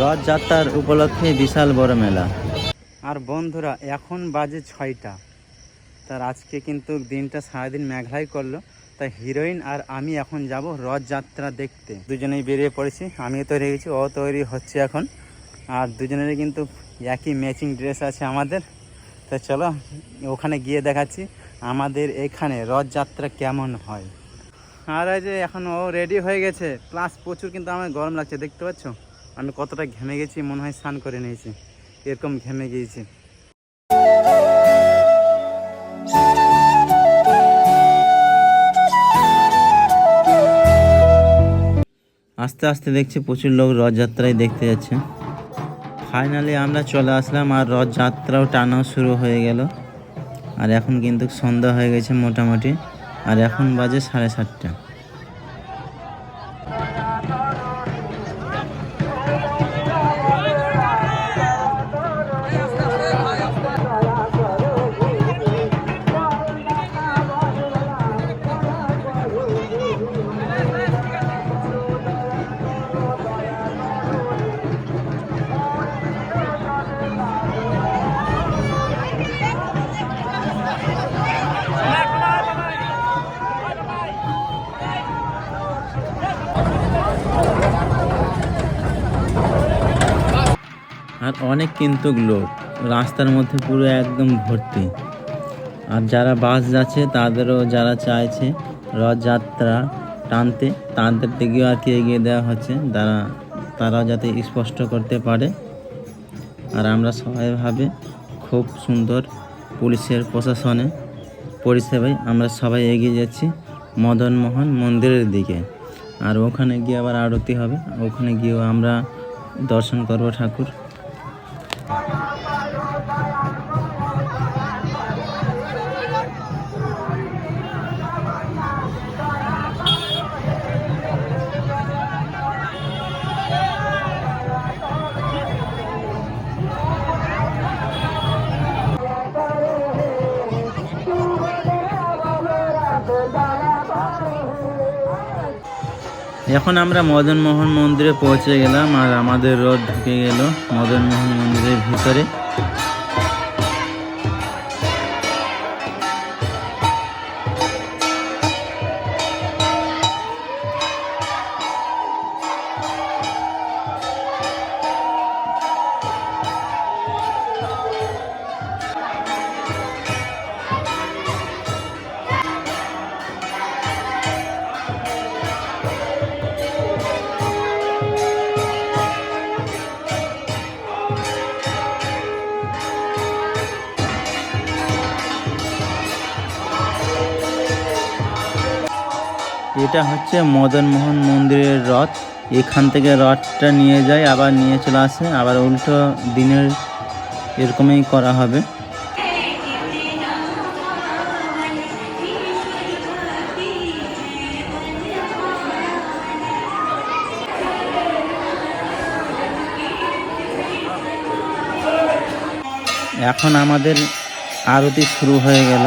রথযাত্রার উপলক্ষে বিশাল বড় মেলা। আর বন্ধুরা এখন বাজে 6টা। তার আজকে কিন্তু দিনটা সারাদিন মেঘলাই করলো, তাই হিরোইন আর আমি এখন যাব রথযাত্রা দেখতে। দুজনেই বেরিয়ে পড়েছি, আমিও তৈরি হয়েছি, ও তৈরি হচ্ছে এখন। আর দুজনেরই কিন্তু একই ম্যাচিং ড্রেস আছে আমাদের। তো চলো ওখানে গিয়ে দেখাচ্ছি আমাদের এখানে রথযাত্রা কেমন হয়। আর এই যে এখন ও রেডি হয়ে গেছে, প্লাস প্রচুর কিন্তু আমার গরম লাগছে, দেখতে পাচ্ছ আমি কতটা ঘেমে গেছি, মনে হয় স্নান করে নিয়েছি, এরকম ঘেমে গিয়েছি। আস্তে আস্তে দেখছি প্রচুর লোক রথযাত্রায় দেখতে যাচ্ছে। ফাইনালি আমরা চলে আসলাম আর রথযাত্রাও টানাও শুরু হয়ে গেল। আর এখন কিন্তু সন্ধ্যা হয়ে গেছে মোটামুটি, আর এখন বাজে 7:30। আর অনেক কিন্তু লোক রাস্তার মধ্যে পুরো একদম ভর্তি। আর যারা বাস যাচ্ছে তাদেরও যারা চাইছে রথযাত্রা টানতে, তাদের দিকেও আর কি এগিয়ে দেওয়া হচ্ছে, তারাও যাতে স্পষ্ট করতে পারে। আর আমরা সবাই ভাবে খুব সুন্দর পুলিশের প্রশাসনে পরিষেবায় আমরা সবাই এগিয়ে যাচ্ছি মদন মোহন মন্দিরের দিকে। আর ওখানে গিয়ে আবার আরতি হবে, ওখানে গিয়েও আমরা দর্শন করব ঠাকুর। এখন আমরা মদন মোহন মন্দিরে পৌঁছে গেলাম, আর আমাদের রথ ঢুকে গেল মদন মোহন মন্দিরের ভিতরে। এটা হচ্ছে মদন মোহন মন্দিরের রথ। এখান থেকে রথটা নিয়ে যায়, আবার নিয়ে চলে আসে, আবার উল্টো দিনের এরকমই করা হবে। এখন আমাদের আরতি শুরু হয়ে গেল।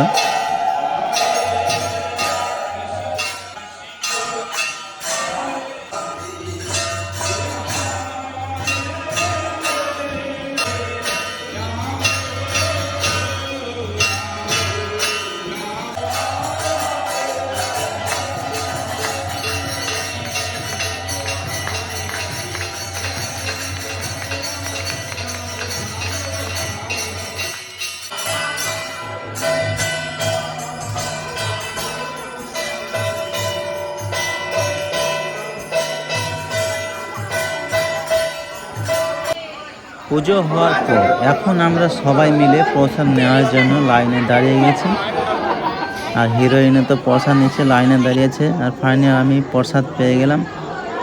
পুজো হওয়ার পর এখন আমরা সবাই মিলে প্রসাদ নেওয়ার জন্য লাইনে দাঁড়িয়ে গেছি। আর হিরোইনে তো প্রসাদ নিচ্ছে, লাইনে দাঁড়িয়েছে। আর ফাইনালি আমি প্রসাদ পেয়ে গেলাম।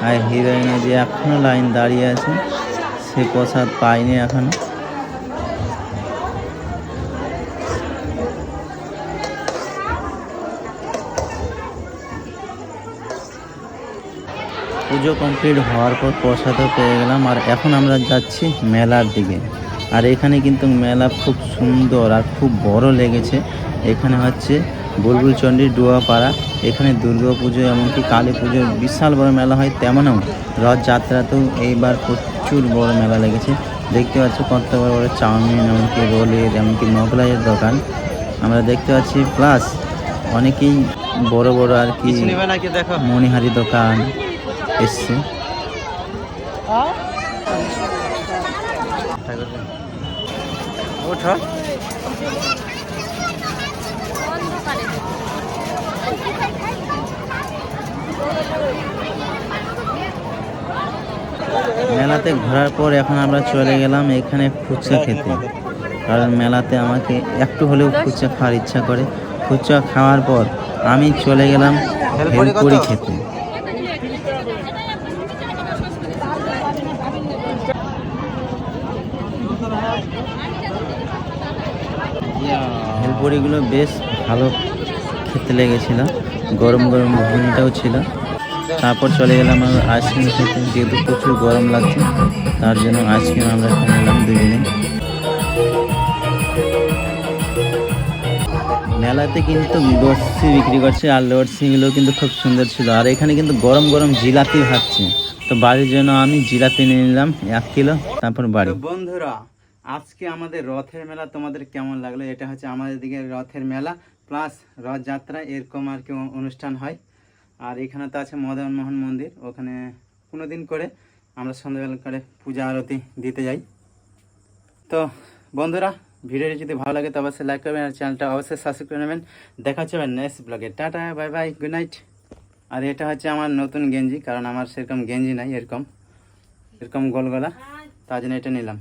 আর হিরোইনে যে এখনও লাইন দাঁড়িয়ে আছে, সে প্রসাদ পায়নি এখনো। পুজো কমপ্লিট হওয়ার পর প্রসাদও পেয়ে গেলাম। আর এখন আমরা যাচ্ছি মেলার দিকে। আর এখানে কিন্তু মেলা খুব সুন্দর আর খুব বড় লেগেছে। এখানে হচ্ছে বুলবুলচন্ডী ডুয়াপাড়া, এখানে দুর্গা পুজো এমনকি কালী পুজোর বিশাল বড় মেলা হয়, তেমনও রথযাত্রাতেও এইবার প্রচুর বড় মেলা লেগেছে। দেখতে পাচ্ছ কত বড় বড় চাউমিন, এমনকি রোলের, এমনকি মোগলাইয়ের দোকান আমরা দেখতে পাচ্ছি। প্লাস অনেকেই বড় বড় আর কি মণিহারি দোকান এসছে। ওঠো মেলাতে ঘোরার পর এখন আমরা চলে গেলাম এখানে ফুচকা খেতে, কারণ মেলাতে আমাকে একটু হলেও ফুচকা খাওয়ার ইচ্ছা করে। ফুচকা খাওয়ার পর আমি চলে গেলাম ভেলপুরি খেতে। ভেলপুরিগুলো বেশ ভালো খেতে লেগেছিল, গরম গরম ঘুগনিটাও ছিল। তারপর চলে গেলাম আমরা আইসক্রিম খেতে, যেহেতু প্রচুর গরম লাগছে তার জন্য আইসক্রিম আমরা নিলাম দুজনে। মেলাতে কিন্তু লস্যি বিক্রি করছে, আর লস্যিগুলো কিন্তু খুব সুন্দর ছিল। আর এখানে কিন্তু গরম গরম জিলাপি ভাজছে, তো বাড়ির জন্য আমি জিলাপি নিয়ে নিলাম 1 কিলো, তারপর বাড়ি। বন্ধুরা, আজকে আমাদের রথের মেলা তোমাদের কেমন লাগলো? এটা হচ্ছে আমাদের দিকে রথের মেলা প্লাস রথযাত্রা, এরকম আর কি অনুষ্ঠান হয়। আর এখানে তো আছে মদন মোহন মন্দির, ওখানে 15 দিন করে আমরা সন্ধ্যাবেলা করে পূজা আরতি দিতে যাই। তো বন্ধুরা, ভিডিওটি যদি ভালো লাগে তো অবশ্যই লাইক করবেন, আর চ্যানেলটা অবশ্যই সাবস্ক্রাইব করে নেবেন। দেখা হচ্ছে নেক্সট ব্লগে। Tata, bye bye, good night. আর এটা হচ্ছে আমার নতুন গেঞ্জি, কারণ আমার সেরকম গেঞ্জি নাই এরকম গোল গলা, তার জন্য এটা নিলাম।